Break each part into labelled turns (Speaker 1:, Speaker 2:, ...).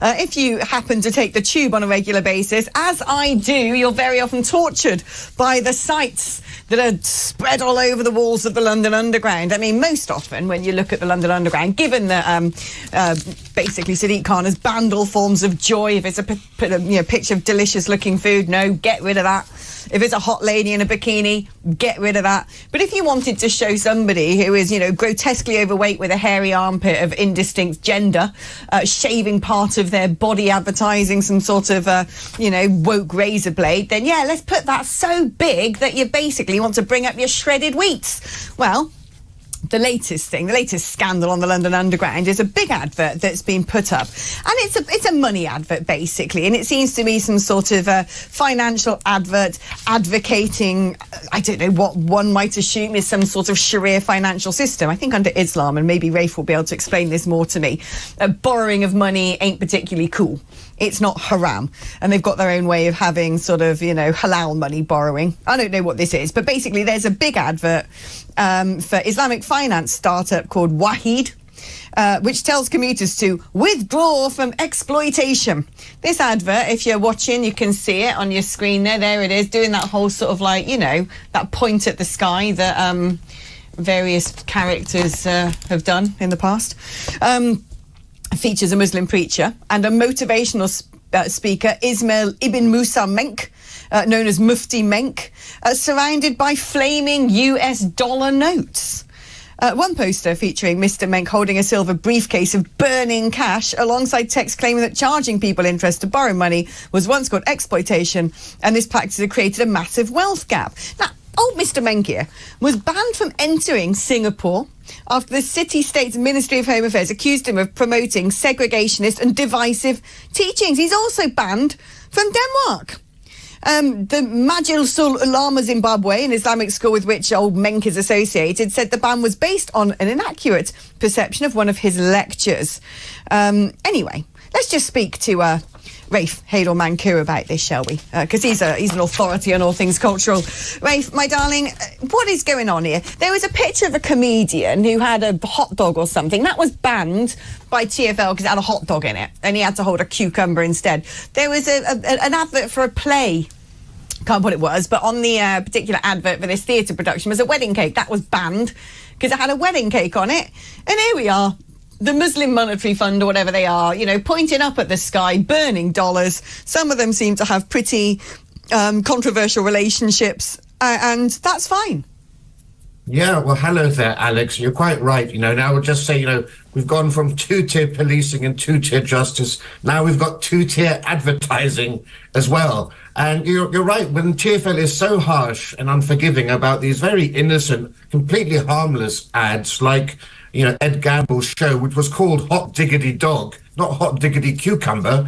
Speaker 1: If you happen to take the tube on a regular basis, as I do, you're very often tortured by the sights that are spread all over the walls of the London Underground. I mean, most often when you look at the London Underground, given that basically Sadiq Khan has banned all forms of joy. If it's a picture of delicious-looking food, no, get rid of that. If it's a hot lady in a bikini, get rid of that. But if you wanted to show somebody who is, grotesquely overweight with a hairy armpit of indistinct gender, shaving part of their body, advertising some sort of, woke razor blade, then yeah, let's put that so big that you basically want to bring up your shredded wheats. Well, the latest scandal on the London Underground is a big advert that's been put up, and it's a money advert basically, and it seems to be some sort of financial advert advocating, I don't know what one might assume is some sort of Sharia financial system. I think under Islam, and maybe Rafe will be able to explain this more to me, borrowing of money ain't particularly cool. It's not haram, and they've got their own way of having sort of, halal money borrowing. I don't know what this is, but basically there's a big advert for Islamic finance startup called Waheed, which tells commuters to withdraw from exploitation. This advert, if you're watching, you can see it on your screen there. There it is, doing that whole sort of that point at the sky that various characters have done in the past. Features a Muslim preacher and a motivational speaker, Ismail Ibn Musa Menk, known as Mufti Menk, surrounded by flaming US dollar notes. One poster featuring Mr. Menk holding a silver briefcase of burning cash alongside text claiming that charging people interest to borrow money was once called exploitation, and this practice had created a massive wealth gap. Now, old Mr. Menk here was banned from entering Singapore after the city-state's Ministry of Home Affairs accused him of promoting segregationist and divisive teachings. He's also banned from Denmark. The Majil Sul Ulama Zimbabwe, an Islamic school with which old Menk is associated, said the ban was based on an inaccurate perception of one of his lectures. Anyway, let's just speak to Rafe Heydel-Mankoo about this, shall we? Because he's an authority on all things cultural. Rafe, my darling, what is going on here? There was a picture of a comedian who had a hot dog or something. That was banned by TfL because it had a hot dog in it, and he had to hold a cucumber instead. There was an advert for a play. Can't what it was, but on the particular advert for this theatre production was a wedding cake. That was banned because it had a wedding cake on it. And here we are. The Muslim Monetary Fund, or whatever they are, pointing up at the sky, burning dollars. Some of them seem to have pretty controversial relationships, and that's fine.
Speaker 2: Yeah, well, hello there, Alex. You're quite right. Now we'll just say, we've gone from two-tier policing and two-tier justice. Now we've got two-tier advertising as well. And you're right, when TfL is so harsh and unforgiving about these very innocent, completely harmless ads like Ed Gamble's show, which was called Hot Diggity Dog, not Hot Diggity Cucumber,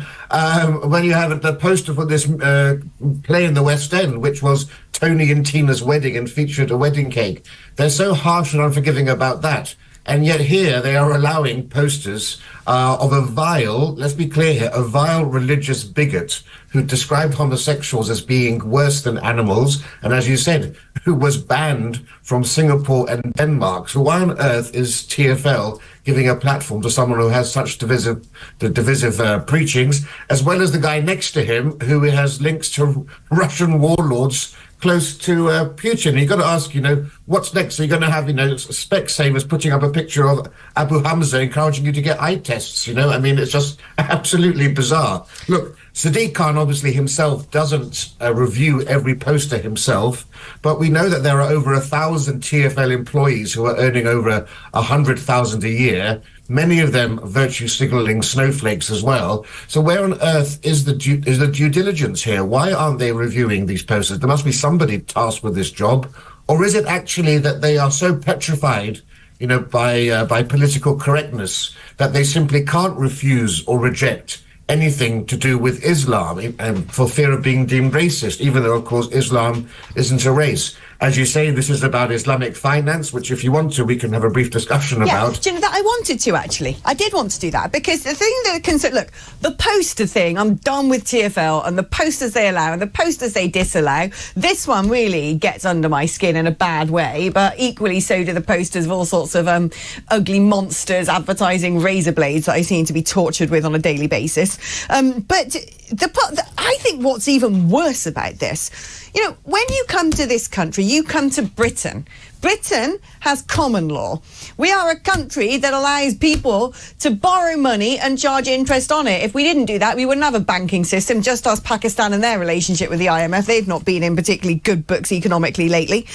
Speaker 2: when you have the poster for this play in the West End, which was Tony and Tina's wedding and featured a wedding cake. They're so harsh and unforgiving about that. And yet here they are allowing posters of a vile, let's be clear here, a vile religious bigot who described homosexuals as being worse than animals, and as you said, who was banned from Singapore and Denmark. So why on earth is TfL giving a platform to someone who has such divisive preachings, as well as the guy next to him who has links to Russian warlords close to Putin? You've got to ask, what's next? Are you going to have, Specsavers putting up a picture of Abu Hamza encouraging you to get eye tests? It's just absolutely bizarre. Look, Sadiq Khan obviously himself doesn't review every poster himself, but we know that there are over 1,000 TfL employees who are earning over 100,000 a year. Many of them virtue signaling snowflakes as well. So where on earth is the due diligence here? Why aren't they reviewing these posters? There must be somebody tasked with this job. Or is it actually that they are so petrified, by political correctness that they simply can't refuse or reject anything to do with Islam for fear of being deemed racist, even though, of course, Islam isn't a race? as you say, this is about Islamic finance, which if you want to, we can have a brief discussion about.
Speaker 1: Do you know that I wanted to, actually? I did want to do that, because the thing that look, the poster thing, I'm done with TfL and the posters they allow and the posters they disallow. This one really gets under my skin in a bad way, but equally so do the posters of all sorts of ugly monsters advertising razor blades that I seem to be tortured with on a daily basis. But I think what's even worse about this, you know, when you come to this country, you come to Britain. Britain has common law. We are a country that allows people to borrow money and charge interest on it. If we didn't do that, we wouldn't have a banking system. Just ask Pakistan and their relationship with the IMF. They've not been in particularly good books economically lately.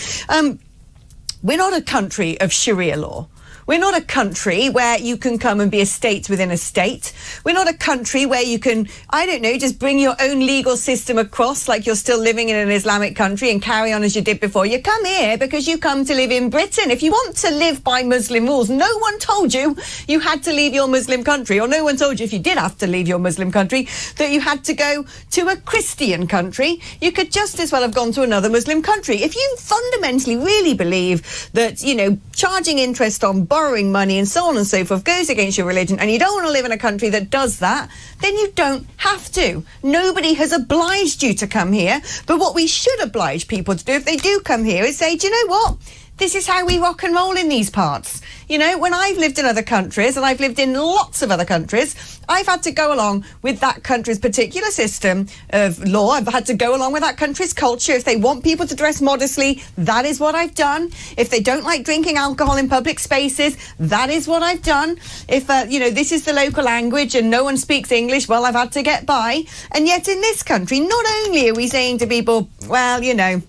Speaker 1: We're not a country of Sharia law. We're not a country where you can come and be a state within a state. We're not a country where you can, I don't know, just bring your own legal system across like you're still living in an Islamic country and carry on as you did before. You come here because you come to live in Britain. If you want to live by Muslim rules, no one told you you had to leave your Muslim country, or no one told you if you did have to leave your Muslim country that you had to go to a Christian country. You could just as well have gone to another Muslim country. If you fundamentally really believe that, you know, charging interest on borrowing money and so on and so forth goes against your religion, and you don't want to live in a country that does that, then you don't have to. Nobody has obliged you to come here. But what we should oblige people to do if they do come here is say, do you know what? This is how we rock and roll in these parts. You know, when I've lived in other countries, and I've lived in lots of other countries, I've had to go along with that country's particular system of law. I've had to go along with that country's culture. If they want people to dress modestly, that is what I've done. If they don't like drinking alcohol in public spaces, that is what I've done. If, you know, this is the local language and no one speaks English, well, I've had to get by. And yet in this country, not only are we saying to people, well, you know,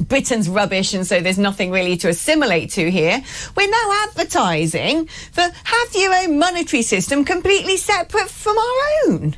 Speaker 1: Britain's rubbish and so there's nothing really to assimilate to here, we're now advertising for have your own monetary system completely separate from our own.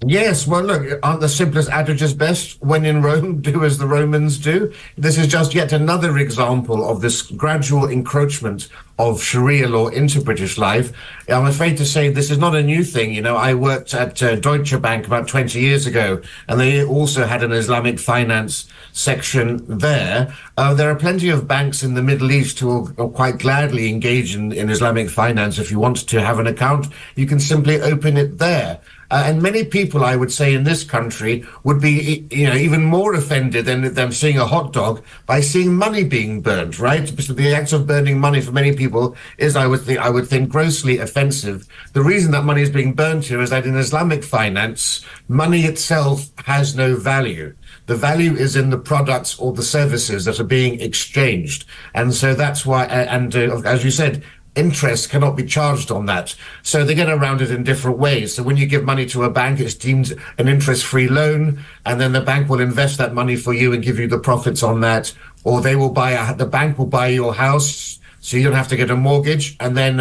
Speaker 2: Yes, well, look, aren't the simplest adages best? When in Rome, do as the Romans do. This is just yet another example of this gradual encroachment of Sharia law into British life. I'm afraid to say this is not a new thing. You know, I worked at Deutsche Bank about 20 years ago, and they also had an Islamic finance section there. There are plenty of banks in the Middle East who will quite gladly engage in Islamic finance. If you want to have an account, you can simply open it there. And many people, I would say, in this country would be, you know, even more offended than them seeing a hot dog by seeing money being burnt, right? Because the act of burning money for many people is, I would think, grossly offensive. The reason that money is being burnt here is that in Islamic finance, money itself has no value. The value is in the products or the services that are being exchanged. And so that's why, as you said, interest cannot be charged on that. So they get around it in different ways. So when you give money to a bank, it's deemed an interest-free loan, and then the bank will invest that money for you and give you the profits on that. Or they will the bank will buy your house, so you don't have to get a mortgage, and then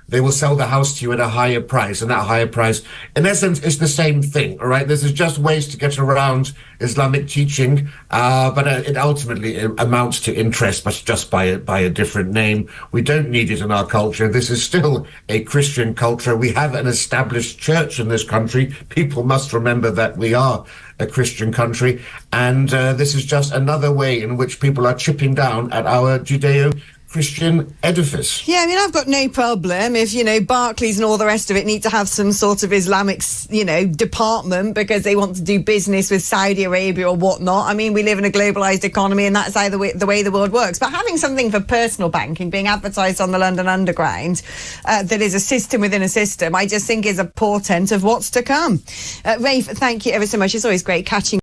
Speaker 2: they will sell the house to you at a higher price, and that higher price, in essence, is the same thing, all right? This is just ways to get around Islamic teaching, but it ultimately amounts to interest, but just by a different name. We don't need it in our culture. This is still a Christian culture. We have an established church in this country. People must remember that we are a Christian country, and this is just another way in which people are chipping down at our Judeo-Christian edifice.
Speaker 1: Yeah, I mean, I've got no problem if, you know, Barclays and all the rest of it need to have some sort of Islamic, you know, department because they want to do business with Saudi Arabia or whatnot. I mean, we live in a globalised economy and that's how the way the world works. But having something for personal banking being advertised on the London Underground that is a system within a system, I just think is a portent of what's to come. Rafe, thank you ever so much. It's always great catching